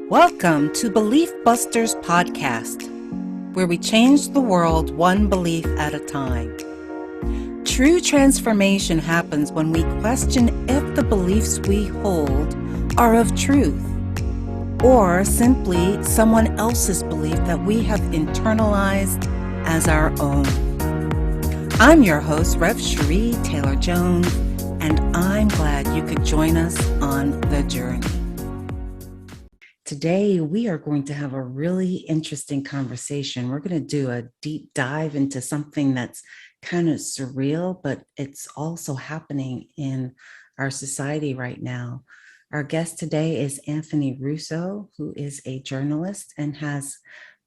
Welcome to Belief Busters Podcast, where we change the world one belief at a time. True transformation happens when we question if the beliefs we hold are of truth, or simply someone else's belief that we have internalized as our own. I'm your host, Rev. Cherie Taylor-Jones, and I'm glad you could join us on the journey. Today, we are going to have a really interesting conversation. We're going to do a deep dive into something that's kind of surreal, but it's also happening in our society right now. Our guest today is Anthony Russo, who is a journalist and has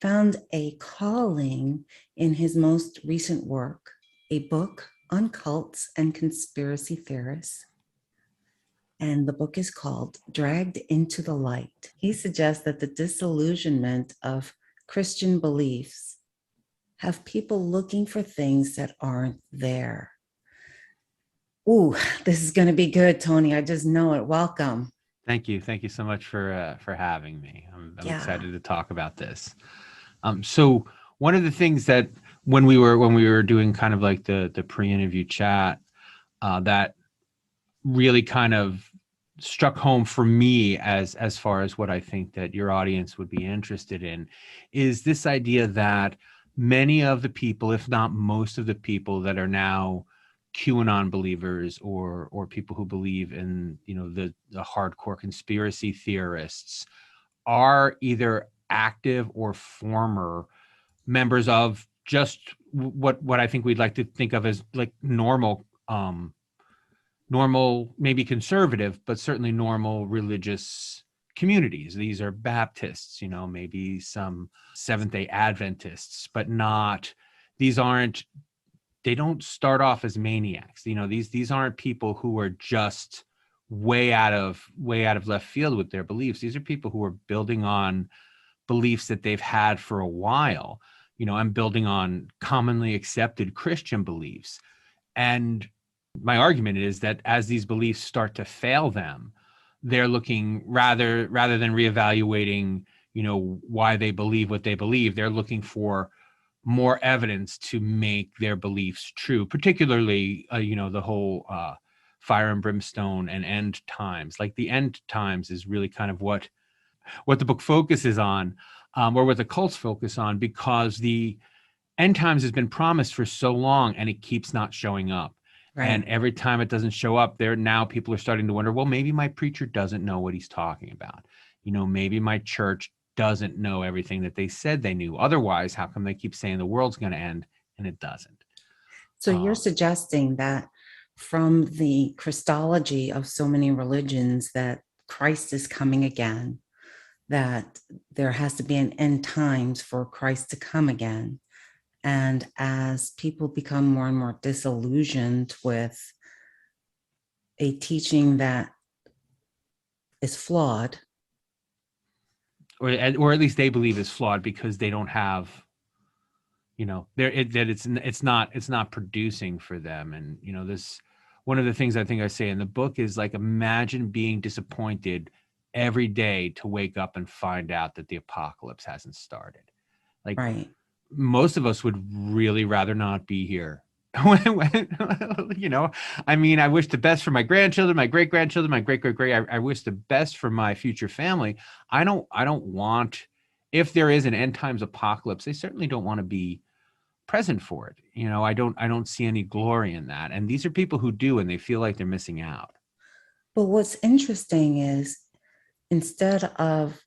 found a calling in his most recent work, a book on cults and conspiracy theorists. And the book is called Dragged into the Light. He suggests that the disillusionment of Christian beliefs have people looking for things that aren't there. Ooh, this is going to be good, Tony. I just know it. Welcome. Thank you. Thank you so much for having me. I'm excited to talk about this. So one of the things that when we were doing kind of like the pre-interview chat, that really kind of struck home for me as far as what I think that your audience would be interested in is this idea that many of the people, if not most of the people that are now QAnon believers or people who believe in, the hardcore conspiracy theorists are either active or former members of just what I think we'd like to think of as like normal, maybe conservative, but certainly normal religious communities. These are Baptists, maybe some Seventh-day Adventists, but they don't start off as maniacs. These aren't people who are just way out of left field with their beliefs. These are people who are building on beliefs that they've had for a while, and building on commonly accepted Christian beliefs. And my argument is that as these beliefs start to fail them, they're looking rather than reevaluating, why they believe what they believe, they're looking for more evidence to make their beliefs true, particularly, the whole fire and brimstone and end times. Like the end times is really kind of what the book focuses on, or what the cults focus on, because the end times has been promised for so long and it keeps not showing up. Right. And every time it doesn't show up, now people are starting to wonder, well, maybe my preacher doesn't know what he's talking about. Maybe my church doesn't know everything that they said they knew. Otherwise, how come they keep saying the world's going to end and it doesn't? So you're suggesting that from the Christology of so many religions that Christ is coming again, that there has to be an end times for Christ to come again. And as people become more and more disillusioned with a teaching that is flawed, or at least they believe is flawed because they don't have, it's not producing for them. And this, one of the things I think I say in the book is like, imagine being disappointed every day to wake up and find out that the apocalypse hasn't started. Like, right. Most of us would really rather not be here. I wish the best for my grandchildren, my great-grandchildren, my great-great-great. I wish the best for my future family. I don't want, if there is an end times apocalypse, I certainly don't want to be present for it. I don't see any glory in that. And these are people who do, and they feel like they're missing out. But what's interesting is, instead of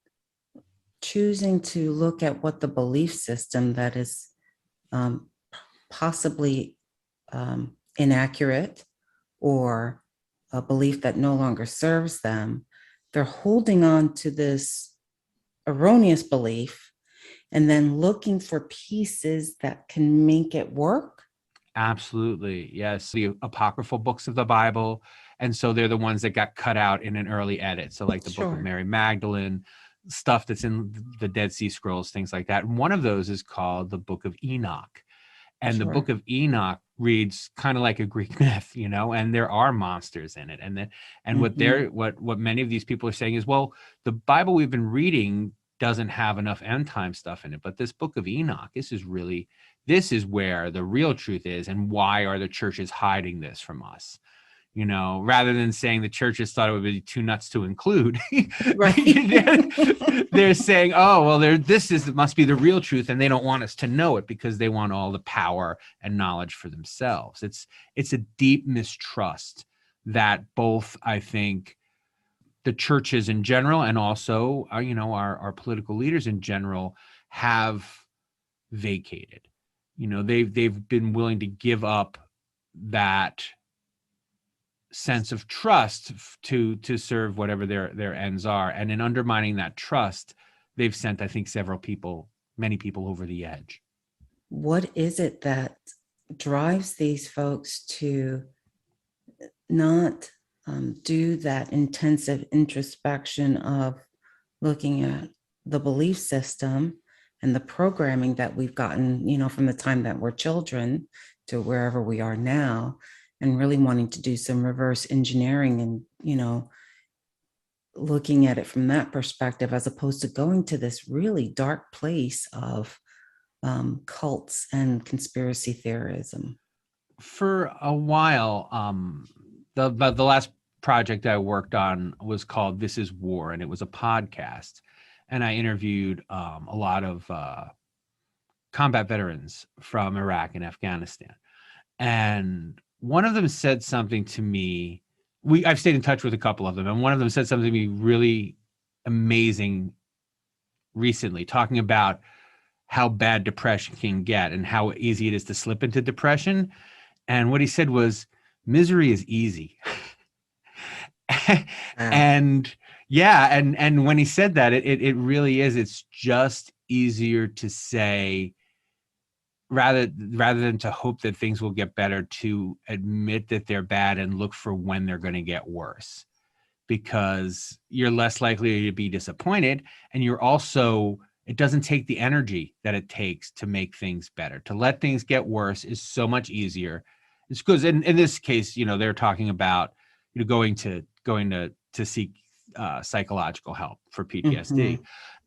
choosing to look at what the belief system that is possibly inaccurate or a belief that no longer serves them, they're holding on to this erroneous belief and then looking for pieces that can make it work. Absolutely. Yes. The apocryphal books of the Bible. And so they're the ones that got cut out in an early edit. So like the Book of Mary Magdalene, stuff that's in the Dead Sea Scrolls, things like that. And one of those is called the Book of Enoch. And the Book of Enoch reads kind of like a Greek myth, you know, and there are monsters in it. And then, and Hmm. what many of these people are saying is, well, the Bible we've been reading doesn't have enough end time stuff in it, but this book of Enoch, this is where the real truth is. And why are the churches hiding this from us? You know, rather than saying the churches thought it would be too nuts to include, Right. they're saying, oh, well, it must be the real truth, and they don't want us to know it because they want all the power and knowledge for themselves. It's a deep mistrust that both, I think, the churches in general and also, you know, our political leaders in general have vacated. You know, they've been willing to give up that sense of trust to serve whatever their ends are, and in undermining that trust, they've sent, I think, many people over the edge. What is it that drives these folks to not do that intensive introspection of looking at the belief system and the programming that we've gotten, you know, from the time that we're children to wherever we are now, and really wanting to do some reverse engineering and, you know, looking at it from that perspective, as opposed to going to this really dark place of cults and conspiracy theorism? For a while, the last project I worked on was called This Is War, and it was a podcast, and I interviewed a lot of combat veterans from Iraq and Afghanistan. And one of them said something to me. I've stayed in touch with a couple of them, and one of them said something to me really amazing recently, talking about how bad depression can get and how easy it is to slip into depression. And what he said was, misery is easy. Wow. And yeah, and when he said that, it really is. It's just easier to say, rather than to hope that things will get better, to admit that they're bad and look for when they're going to get worse, because you're less likely to be disappointed, and you're also, it doesn't take the energy that it takes to make things better. To let things get worse is so much easier. It's because in this case, you know, they're talking about, you know, going to seek psychological help for Hmm. PTSD.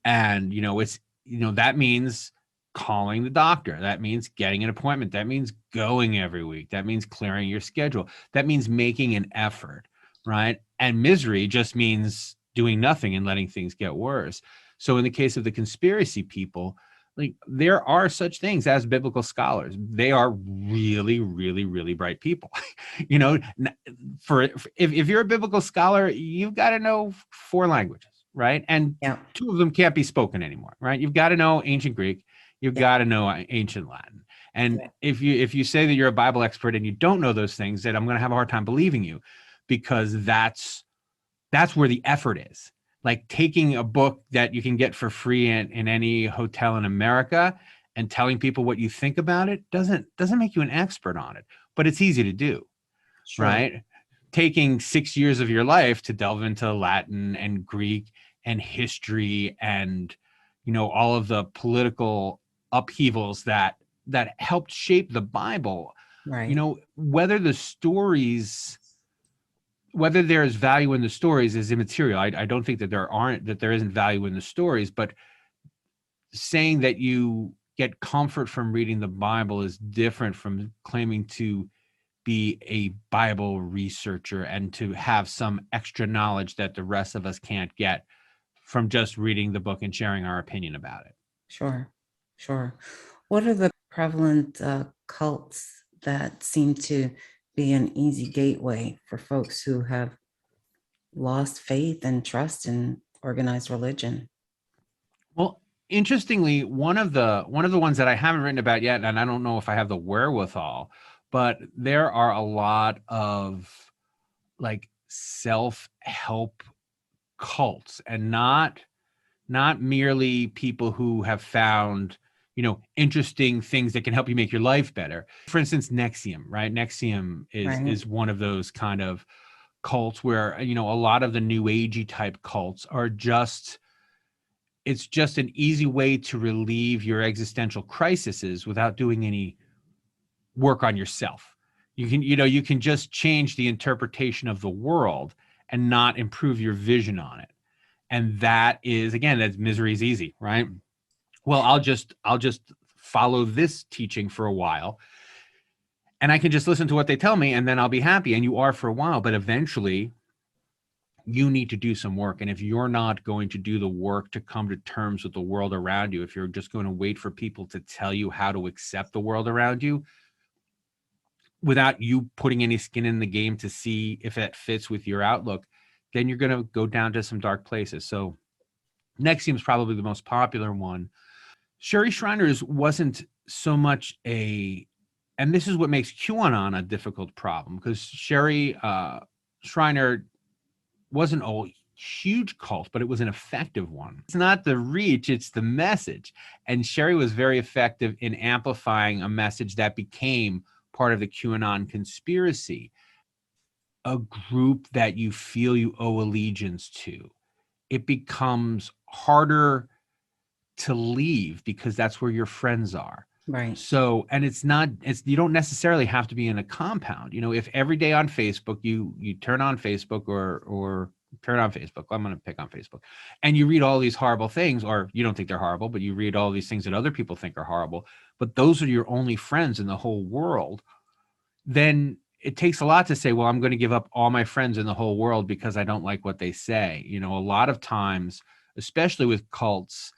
And you know, it's, you know, that means calling the doctor, that means getting an appointment, that means going every week, that means clearing your schedule, that means making an effort, right? And misery just means doing nothing and letting things get worse. So in the case of the conspiracy people, like, there are such things as biblical scholars. They are really, really, really bright people. You know, if you're a biblical scholar, you've got to know 4 languages, right? And Yeah. 2 of them can't be spoken anymore, right? You've got to know ancient Greek, you've Yeah. got to know ancient Latin. And Yeah. if you say that you're a Bible expert and you don't know those things, then I'm going to have a hard time believing you, because that's where the effort is. Like taking a book that you can get for free in any hotel in America and telling people what you think about it doesn't make you an expert on it, but it's easy to do, Sure. right? Taking 6 years of your life to delve into Latin and Greek and history and, you know, all of the political upheavals that helped shape the Bible, you Right. know, whether there is value in the stories is immaterial. I don't think that there isn't value in the stories, but saying that you get comfort from reading the Bible is different from claiming to be a Bible researcher and to have some extra knowledge that the rest of us can't get from just reading the book and sharing our opinion about it. Sure. Sure. What are the prevalent cults that seem to be an easy gateway for folks who have lost faith and trust in organized religion? Well, interestingly, one of the ones that I haven't written about yet, and I don't know if I have the wherewithal, but there are a lot of like self-help cults, and not merely people who have found, you know, interesting things that can help you make your life better. For instance, Nexium, right? Nexium is Right. is one of those kind of cults where, you know, a lot of the new agey type cults are just, it's just an easy way to relieve your existential crises without doing any work on yourself. You can just change the interpretation of the world and not improve your vision on it. And that is, again, that misery is easy, right? Well, I'll just follow this teaching for a while, and I can just listen to what they tell me, and then I'll be happy. And you are for a while, but eventually you need to do some work. And if you're not going to do the work to come to terms with the world around you, if you're just going to wait for people to tell you how to accept the world around you without you putting any skin in the game to see if it fits with your outlook, then you're going to go down to some dark places. So NXIVM is probably the most popular one. Sherry Shriner's wasn't so much and this is what makes QAnon a difficult problem, because Sherry Shriner wasn't a huge cult, but it was an effective one. It's not the reach, it's the message. And Sherry was very effective in amplifying a message that became part of the QAnon conspiracy, a group that you feel you owe allegiance to. It becomes harder to leave because that's where your friends are. Right. So, and you don't necessarily have to be in a compound. If every day on Facebook, you turn on Facebook or turn on Facebook, I'm going to pick on Facebook, and you read all these horrible things, or you don't think they're horrible, but you read all these things that other people think are horrible, but those are your only friends in the whole world, then it takes a lot to say, well, I'm going to give up all my friends in the whole world because I don't like what they say. A lot of times, especially with cults,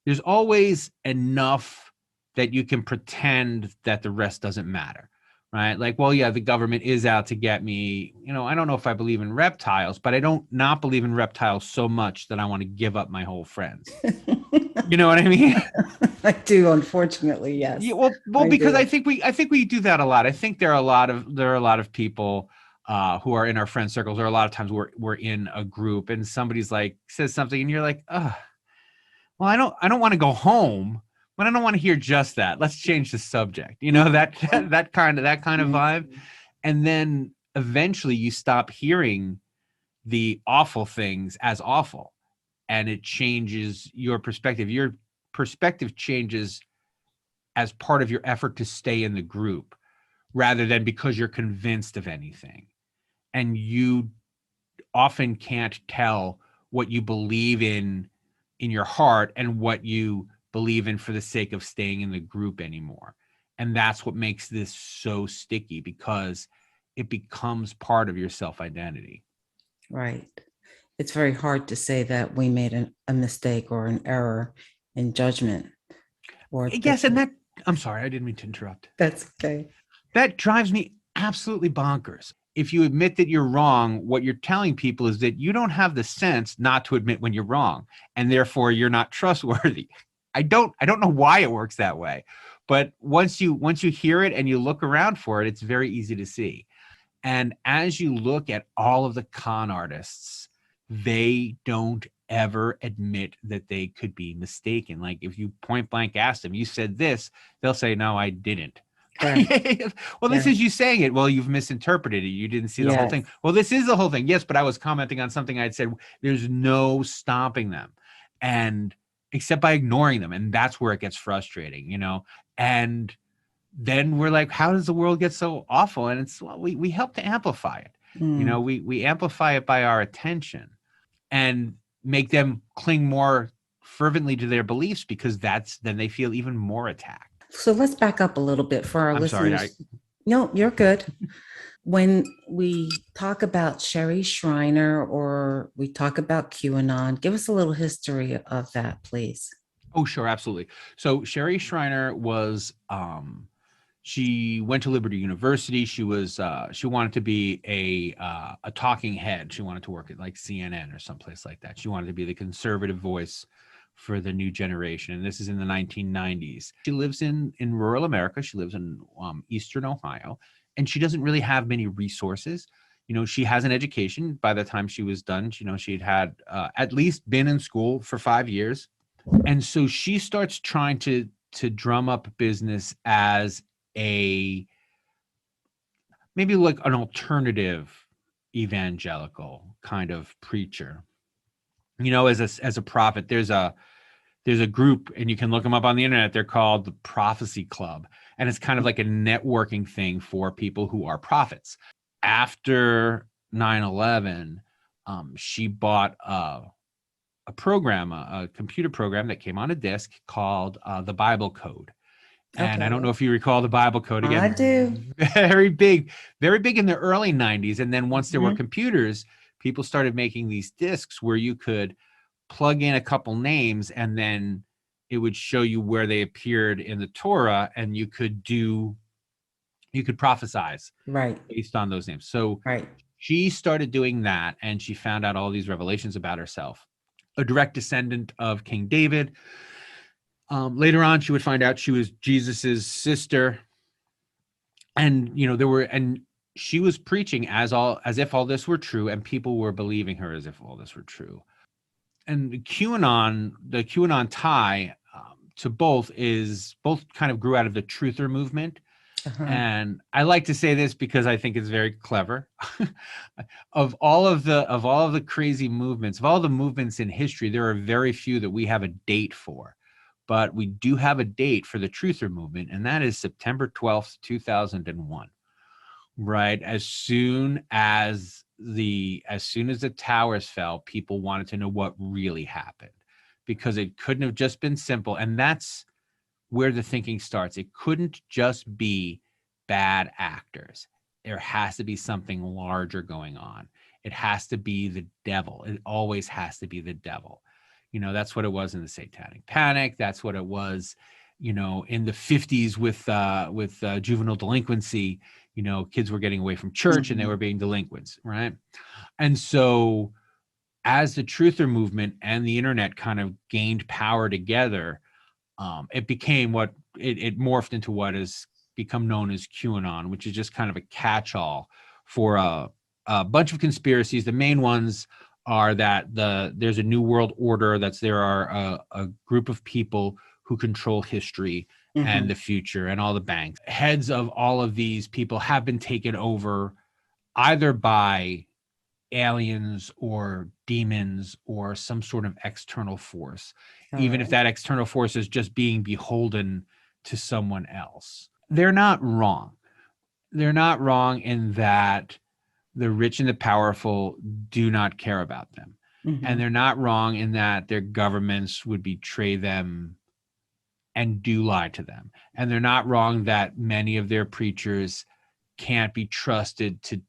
there's always enough that you can pretend that the rest doesn't matter, right? Like, well, yeah, the government is out to get me. I don't know if I believe in reptiles, but I don't not believe in reptiles so much that I want to give up my whole friends. You know what I mean? I do, unfortunately, yes. Yeah, well, because I think we do that a lot. I think there are a lot of people who are in our friend circles, or a lot of times we're in a group and somebody's like says something and you're like, oh, well, I don't want to go home, but I don't want to hear just that. Let's change the subject. That kind of vibe. And then eventually you stop hearing the awful things as awful, and it changes your perspective. Your perspective changes as part of your effort to stay in the group, rather than because you're convinced of anything. And you often can't tell what you believe in your heart and what you believe in for the sake of staying in the group anymore. And that's what makes this so sticky, because it becomes part of your self-identity. Right. It's very hard to say that we made a mistake or an error in judgment. Yes, and I'm sorry, I didn't mean to interrupt. That's okay. That drives me absolutely bonkers. If you admit that you're wrong, what you're telling people is that you don't have the sense not to admit when you're wrong, and therefore you're not trustworthy. I don't know why it works that way, but once you hear it and you look around for it, it's very easy to see. And as you look at all of the con artists, they don't ever admit that they could be mistaken. Like, if you point blank ask them, you said this, they'll say, no, I didn't. Right. Well, this is you saying it. Well, you've misinterpreted it. You didn't see the whole thing. Well, this is the whole thing. Yes, but I was commenting on something I had said. There's no stopping them, and except by ignoring them. And that's where it gets frustrating, and then we're like, how does the world get so awful? And it's, well, we help to amplify it. We amplify it by our attention and make them cling more fervently to their beliefs, because then they feel even more attacked. So let's back up a little bit for our listeners. Sorry, No, you're good. When we talk about Sherry Shriner or we talk about QAnon, give us a little history of that, please. Oh, sure. Absolutely. So Sherry Shriner was, she went to Liberty University. She wanted to be a talking head. She wanted to work at like CNN or someplace like that. She wanted to be the conservative voice for the new generation. And this is in the 1990s. She lives in rural America. She lives in Eastern Ohio, and she doesn't really have many resources. She has an education. By the time she was done, she'd had at least been in school for 5 years. And so she starts trying to drum up business as maybe like an alternative evangelical kind of preacher. As a prophet, there's a group, and you can look them up on the internet. They're called the Prophecy Club, And it's kind of like a networking thing for people who are prophets. After 9/11, she bought a program, a computer program that came on a disc called the Bible Code. And I don't know Okay. if you recall the Bible Code, I again, do. very big in the early 90s. And then once there were Mhm. computers, people started making these discs where you could plug in a couple names and then it would show you where they appeared in the Torah, and you could prophesize Right. based on those names. So Right. she started doing that, and she found out all these revelations about herself. A direct descendant of King David. Later on, she would find out she was Jesus's sister, and she was preaching as if all this were true, and people were believing her as if all this were true. And the QAnon tie to both kind of grew out of the truther movement. Uh-huh. And I like to say this because I think it's very clever. Of all of the crazy movements, of all the movements in history, there are very few that we have a date for. But we do have a date for the truther movement, and that is September 12th, 2001. Right? As soon as the towers fell, people wanted to know what really happened, because it couldn't have just been simple. And that's where the thinking starts. It couldn't just be bad actors. There has to be something larger going on. It has to be the devil. It always has to be the devil. That's what it was in the Satanic Panic. That's what it was, in the 50s with juvenile delinquency. Kids were getting away from church and they Mhm. were being delinquents, right? And so as the truther movement and the internet kind of gained power together, it became it morphed into what has become known as QAnon, which is just kind of a catch-all for a bunch of conspiracies. The main ones are that there's a new world order, there are a group of people who control history and the Mhm. future and all the banks. Heads of all of these people have been taken over either by aliens or demons or some sort of external force, All even if right. that external force is just being beholden to someone else. They're not wrong. They're not wrong in that the rich and the powerful do not care about them. And Mhm. they're not wrong in that their governments would betray them and do lie to them. And they're not wrong that many of their preachers can't be trusted to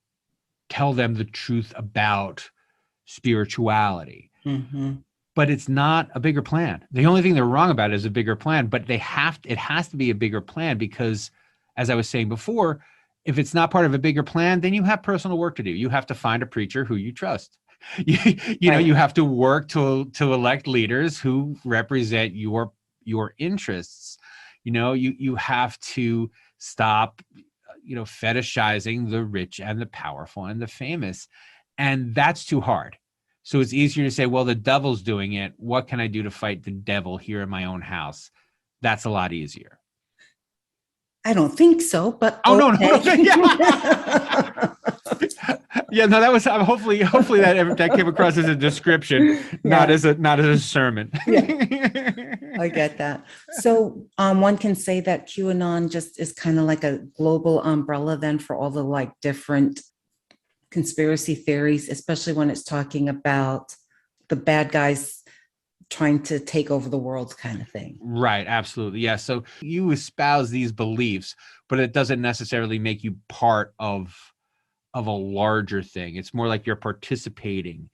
tell them the truth about spirituality. Mhm. But it's not a bigger plan. The only thing they're wrong about is a bigger plan, but it has to be a bigger plan, because, as I was saying before, if it's not part of a bigger plan, then you have personal work to do. You have to find a preacher who you trust. You Right. have to work to elect leaders who represent your interests. You have to stop fetishizing the rich and the powerful and the famous, and that's too hard. So it's easier to say, well, the devil's doing it. What can I do to fight the devil here in my own house? That's a lot easier. I don't think so, but Oh, no, no, no. okay. Yeah. Yeah, no, that was hopefully that came across as a description, not Yeah. as a sermon. Yeah. I get that. So one can say that QAnon just is kind of like a global umbrella then for all the like different conspiracy theories, especially when it's talking about the bad guys trying to take over the world kind of thing. Right, absolutely. Yeah. So you espouse these beliefs, but it doesn't necessarily make you part of a larger thing. It's more like you're participating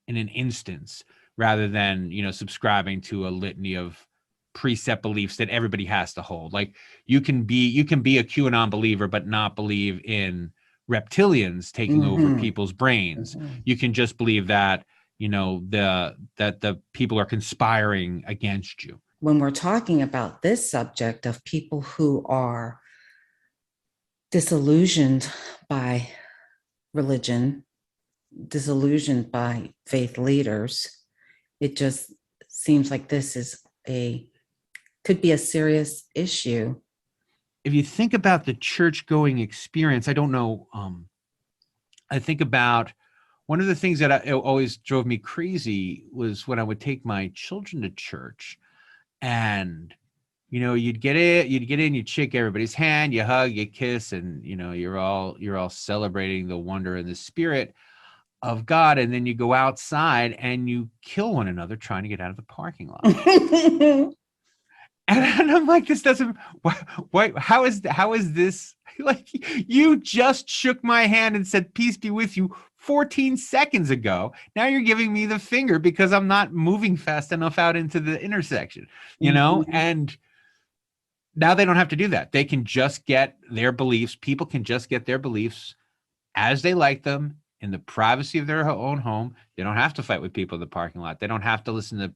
in an instance rather than, subscribing to a litany of precept beliefs that everybody has to hold. Like you can be a QAnon believer but not believe in reptilians taking over Mhm. people's brains. Mhm. You can just believe that, the people are conspiring against you. When we're talking about this subject of people who are disillusioned by religion, disillusioned by faith leaders, it just seems like this is a could be a serious issue. If you think about the church going experience, I don't know. I think about one of the things that it always drove me crazy was when I would take my children to church, and you'd get in, you shake everybody's hand, you hug, you kiss, and you're all celebrating the wonder and the spirit of God. And then you go outside and you kill one another trying to get out of the parking lot. And I'm like, this doesn't, why, how is this? Like, you just shook my hand and said, peace be with you 14 seconds ago. Now you're giving me the finger because I'm not moving fast enough out into the intersection, Mhm. and now they don't have to do that. They can just get their beliefs. People can just get their beliefs as they like them in the privacy of their own home. They don't have to fight with people in the parking lot. They don't have to listen to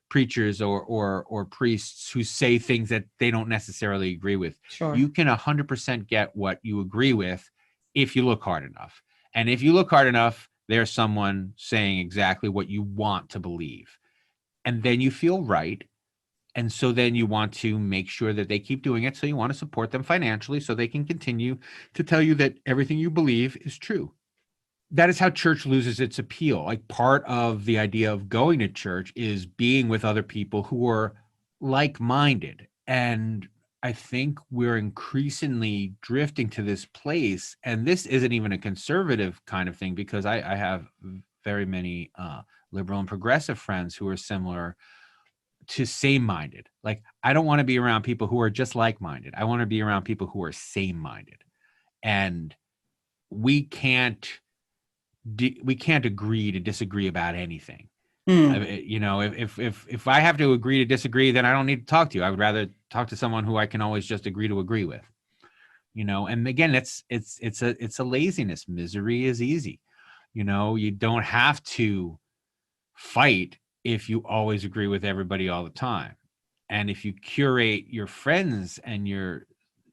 preachers or priests who say things that they don't necessarily agree with. Sure. You can 100% get what you agree with if you look hard enough. And if you look hard enough, there's someone saying exactly what you want to believe. And then you feel right. And so then you want to make sure that they keep doing it. So you want to support them financially so they can continue to tell you that everything you believe is true. That is how church loses its appeal. Like, part of the idea of going to church is being with other people who are like-minded. And I think we're increasingly drifting to this place. And this isn't even a conservative kind of thing, because I have very many liberal and progressive friends who are similar to same-minded. Like, I don't want to be around people who are just like-minded. I want to be around people who are same-minded. And we can't we can't agree to disagree about anything. Mm. If I have to agree to disagree, then I don't need to talk to you. I would rather talk to someone who I can always just agree to agree with. And again, it's a laziness. Misery is easy. You don't have to fight if you always agree with everybody all the time. And if you curate your friends and your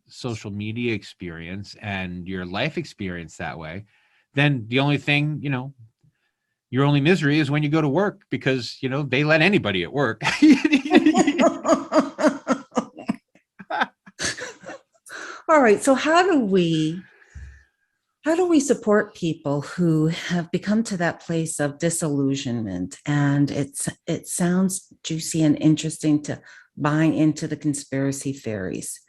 social media experience and your life experience that way, then the only thing, your only misery is when you go to work, because, they let anybody at work. All right. So how do we support people who have become to that place of disillusionment? And it sounds juicy and interesting to buying into the conspiracy theories.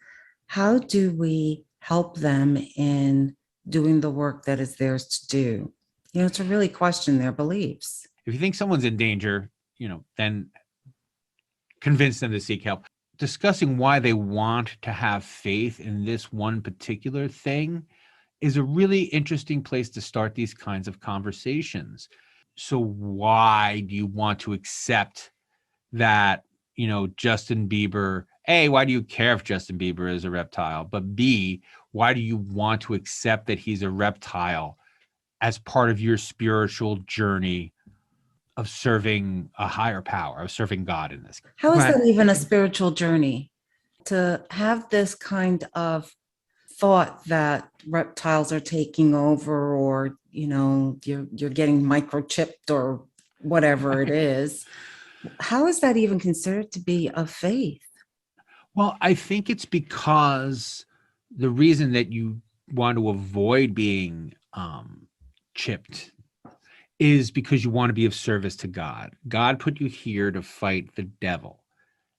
How do we help them in doing the work that is theirs to do? To really question their beliefs. If you think someone's in danger, then convince them to seek help. Discussing why they want to have faith in this one particular thing is a really interesting place to start these kinds of conversations. So why do you want to accept that, Justin Bieber, A, why do you care if Justin Bieber is a reptile? But B, why do you want to accept that he's a reptile as part of your spiritual journey of serving a higher power, of serving God in this? How is Right. that even a spiritual journey? To have this kind of thought that reptiles are taking over, or you're getting microchipped or whatever it is. How is that even considered to be of faith? Well, I think it's because the reason that you want to avoid being chipped is because you want to be of service to God. God put you here to fight the devil.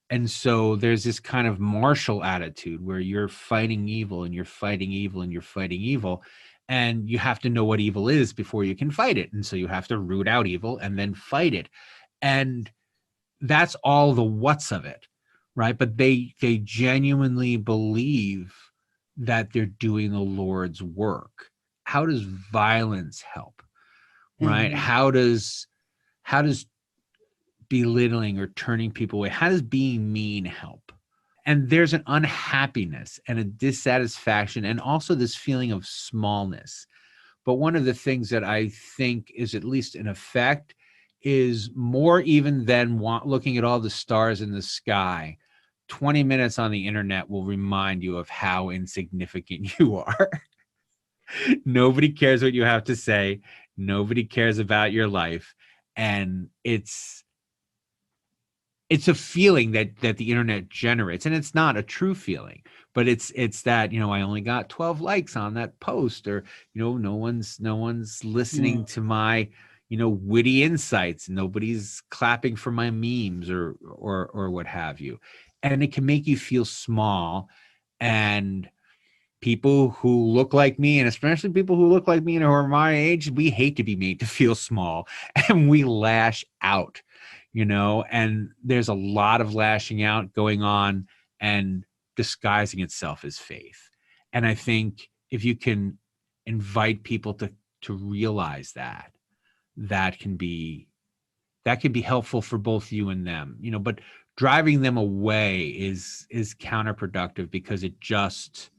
And so there's this kind of martial attitude where you're fighting evil and you're fighting evil and you're fighting evil. And you have to know what evil is before you can fight it. And so you have to root out evil and then fight it. And that's all the what's of it, right? But they genuinely believe that they're doing the Lord's work. How does violence help, right? Mhm. How does belittling or turning people away, how does being mean help? And there's an unhappiness and a dissatisfaction and also this feeling of smallness. But one of the things that I think is at least an effect is more even than looking at all the stars in the sky. 20 minutes on the internet will remind you of how insignificant you are. Nobody cares what you have to say. Nobody cares about your life. And it's a feeling that the internet generates, and it's not a true feeling, but it's that, I only got 12 likes on that post, or no one's listening Mm. to my witty insights. Nobody's clapping for my memes or what have you. And it can make you feel small. And people who look like me, and especially people who look like me and who are my age, we hate to be made to feel small, and we lash out, and there's a lot of lashing out going on and disguising itself as faith. And I think if you can invite people to realize that, that can be helpful for both you and them, but driving them away is counterproductive, because it just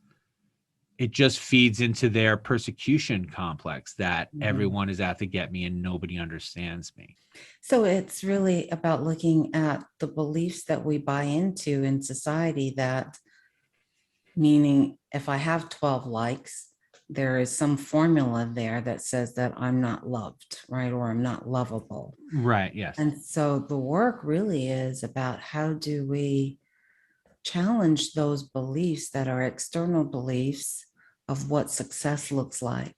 feeds into their persecution complex that everyone is out to get me and nobody understands me. So it's really about looking at the beliefs that we buy into in society, that meaning if I have 12 likes, there is some formula there that says that I'm not loved, right? Or I'm not lovable. Right. Yes. And so the work really is about how do we challenge those beliefs that are external beliefs of what success looks like,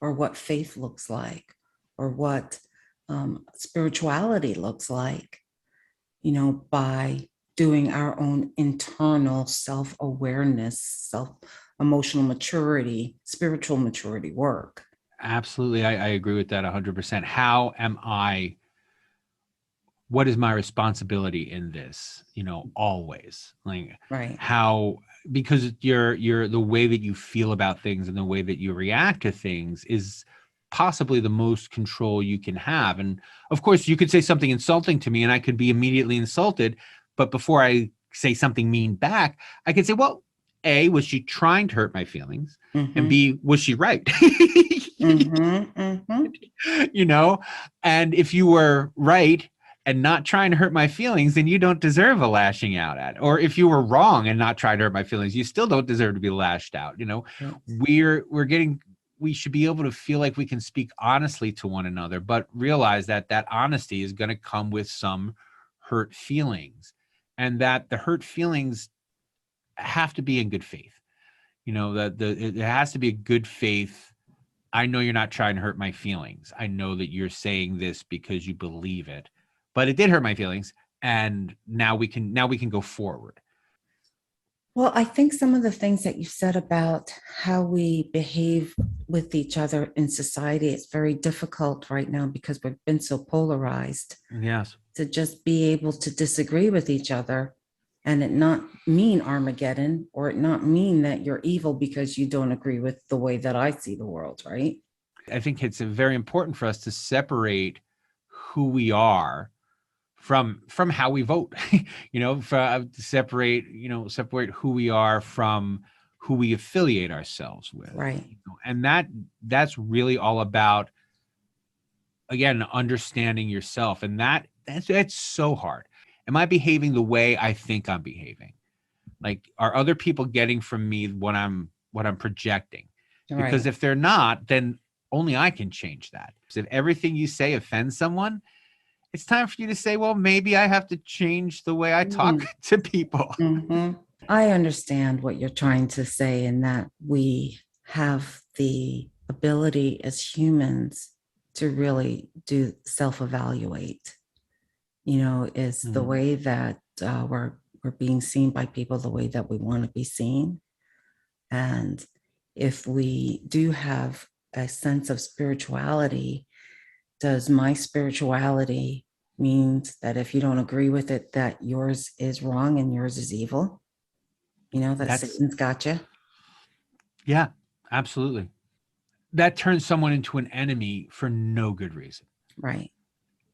or what faith looks like, or what spirituality looks like, by doing our own internal self-awareness, self-emotional maturity, spiritual maturity work. Absolutely. I agree with that 100%. What is my responsibility in this? Always, like, Right. how, because you're the way that you feel about things and the way that you react to things is possibly the most control you can have. And of course, you could say something insulting to me and I could be immediately insulted. But before I say something mean back, I could say, well, A, was she trying to hurt my feelings? And B, was she right? And if you were right and not trying to hurt my feelings, then you don't deserve a lashing out at. Or if you were wrong and not trying to hurt my feelings, you still don't deserve to be lashed out. We should be able to feel like we can speak honestly to one another, but realize that that honesty is going to come with some hurt feelings, and that the hurt feelings have to be in good faith. It has to be a good faith. I know you're not trying to hurt my feelings. I know that you're saying this because you believe it, but it did hurt my feelings. And now we can go forward. Well, I think some of the things that you said about how we behave with each other in society, it's very difficult right now because we've been so polarized. Yes. To just be able to disagree with each other and it not mean Armageddon, or it not mean that you're evil because you don't agree with the way that I see the world, right? I think it's very important for us to separate who we are from how we vote, separate who we are from who we affiliate ourselves with. Right. And that's really all about, again, understanding yourself. And that's so hard. Am I behaving the way I think I'm behaving? Like, are other people getting from me what I'm projecting? Right. Because if they're not, then only I can change that. So if everything you say offends someone, it's time for you to say, well, maybe I have to change the way I talk to people. I understand what you're trying to say, in that we have the ability as humans to really do self-evaluate, is the way that we're being seen by people the way that we want to be seen. And if we do have a sense of spirituality, does my spirituality means that if you don't agree with it, that yours is wrong and yours is evil? That Satan's got you. Yeah, absolutely. That turns someone into an enemy for no good reason. Right.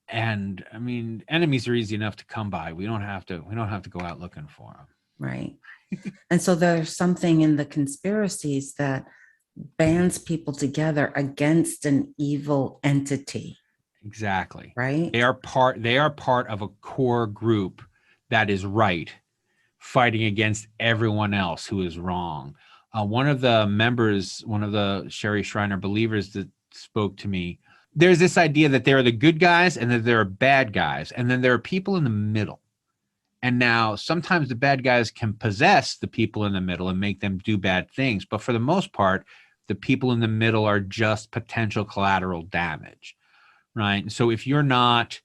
And I mean, enemies are easy enough to come by. We don't have to go out looking for them. Right. And so there's something in the conspiracies that bands people together against an evil entity. Exactly. Right. They are part of a core group that is right, fighting against everyone else who is wrong. One of the members, one of the Sherry Shriner believers that spoke to me, there's this idea that there are the good guys and that there are bad guys, and then there are people in the middle. And now sometimes the bad guys can possess the people in the middle and make them do bad things. But for the most part, the people in the middle are just potential collateral damage. right? So if you're not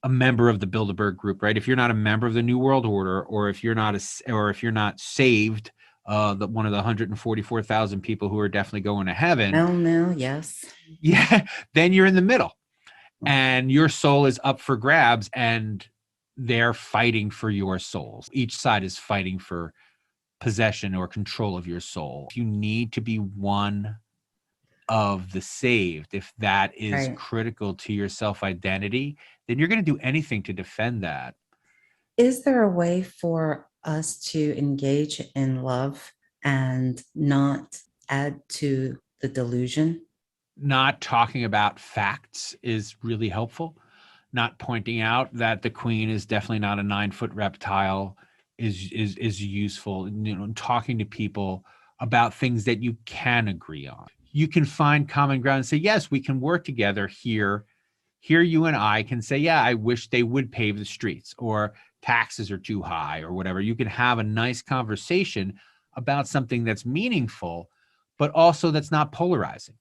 a member of the Bilderberg group, right? If you're not a member of the New World Order, or if you're not or if you're not saved, one of the 144,000 people who are definitely going to heaven, Well, no, yes. yeah, then you're in the middle, and your soul is up for grabs, and they're fighting for your souls. Each side is fighting for possession or control of your soul. You need to be one of the saved. If that is Right. critical to your self-identity, then you're going to do anything to defend that. Is there a way for us to engage in love and not add to the delusion? Not talking about facts is really helpful. Not pointing out that the queen is definitely not a 9-foot reptile is useful. Talking to people about things that you can agree on. You can find common ground and say, yes, we can work together here. Here you and I can say, yeah, I wish they would pave the streets, or taxes are too high, or whatever. You can have a nice conversation about something that's meaningful, but also that's not polarizing,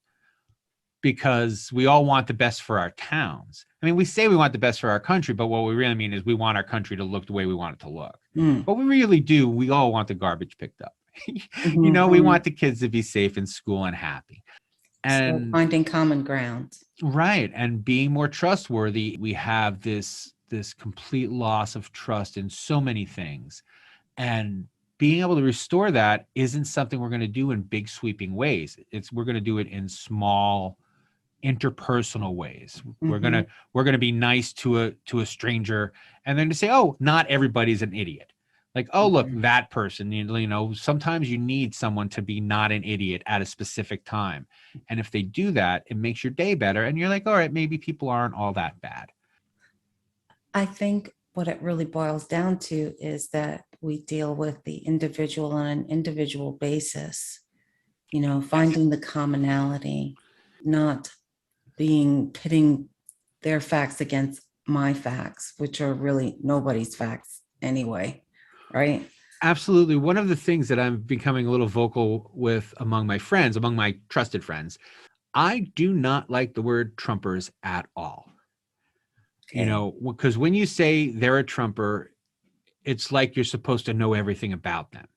because we all want the best for our towns. I mean, we say we want the best for our country, but what we really mean is we want our country to look the way we want it to look. Mm. But we really do. We all want the garbage picked up. We Mhm. want the kids to be safe in school and happy. So And finding common ground. right, and being more trustworthy. We have this complete loss of trust in so many things, and being able to restore that isn't something we're going to do in big sweeping ways. We're going to do it in small interpersonal ways. We're Mhm. gonna be nice to a stranger, and then to say, oh, not everybody's an idiot. Like, oh, look, Mhm. that person, sometimes you need someone to be not an idiot at a specific time. And if they do that, it makes your day better. And you're like, all right, maybe people aren't all that bad. I think what it really boils down to is that we deal with the individual on an individual basis, Yes. finding the commonality, not being pitting their facts against my facts, which are really nobody's facts anyway, right? Absolutely. One of the things that I'm becoming a little vocal with among my friends, among my trusted friends, I do not like the word Trumpers at all. Okay. Because when you say they're a Trumper, it's like you're supposed to know everything about them,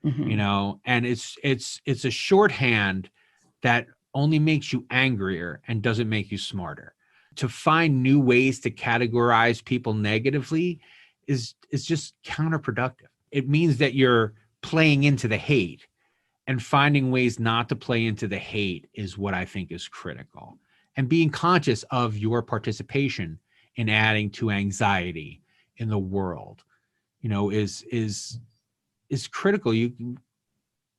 Mhm. and it's a shorthand that only makes you angrier and doesn't make you smarter. To find new ways to categorize people negatively is just counterproductive. It means that you're playing into the hate, and finding ways not to play into the hate is what I think is critical. And being conscious of your participation in adding to anxiety in the world, is critical.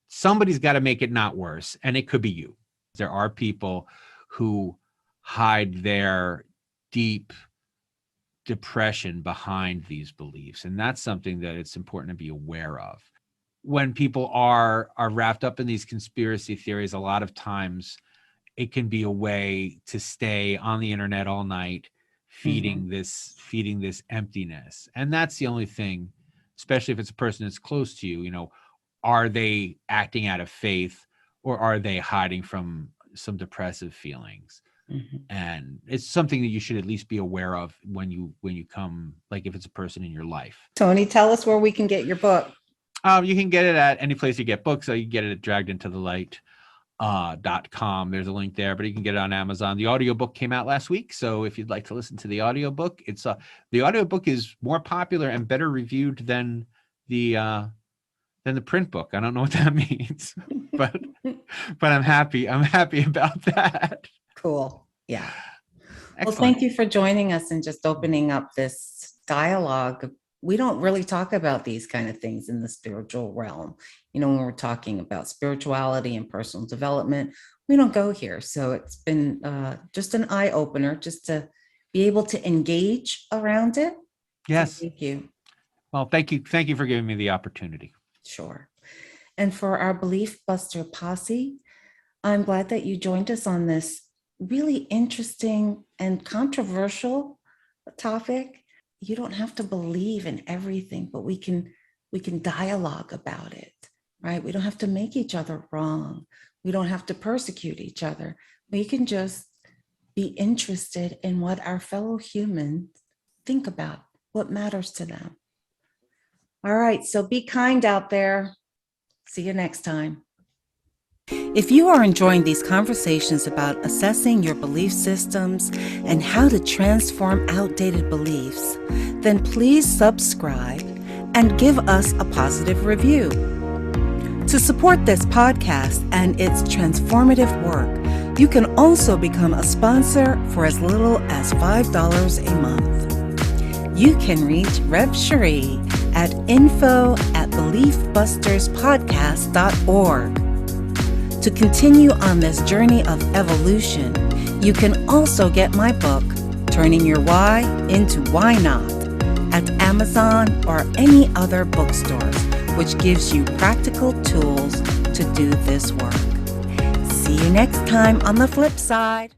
Somebody's got to make it not worse, and it could be you. There are people who hide their deep depression behind these beliefs, and that's something that it's important to be aware of. When people are wrapped up in these conspiracy theories, a lot of times it can be a way to stay on the internet all night, Mhm. feeding this emptiness. And that's the only thing, especially if it's a person that's close to you, are they acting out of faith, or are they hiding from some depressive feelings? Mhm. And it's something that you should at least be aware of when you come, like if it's a person in your life. Tony, tell us where we can get your book. You can get it at any place you get books. So you can get it at draggedintothelight.com. There's a link there, but you can get it on Amazon. The audiobook came out last week, so if you'd like to listen to the audiobook, the audiobook is more popular and better reviewed than the print book. I don't know what that means, but I'm happy. I'm happy about that. Cool. Yeah. Well, Excellent. thank you for joining us and just opening up this dialogue. We don't really talk about these kind of things in the spiritual realm. When we're talking about spirituality and personal development, we don't go here. So it's been just an eye opener just to be able to engage around it. So Yes. thank you. Well, thank you. Thank you for giving me the opportunity. Sure. And for our Belief Buster posse, I'm glad that you joined us on this really interesting and controversial topic. You don't have to believe in everything, but we can dialogue about it, right? We don't have to make each other wrong. We don't have to persecute each other. We can just be interested in what our fellow humans think about, what matters to them. All right, so be kind out there. See you next time. If you are enjoying these conversations about assessing your belief systems and how to transform outdated beliefs, then please subscribe and give us a positive review. To support this podcast and its transformative work, you can also become a sponsor for as little as $5 a month. You can reach Rev Cherie at info@beliefbusterspodcast.org. To continue on this journey of evolution, you can also get my book, Turning Your Why into Why Not, at Amazon or any other bookstores, which gives you practical tools to do this work. See you next time on the flip side.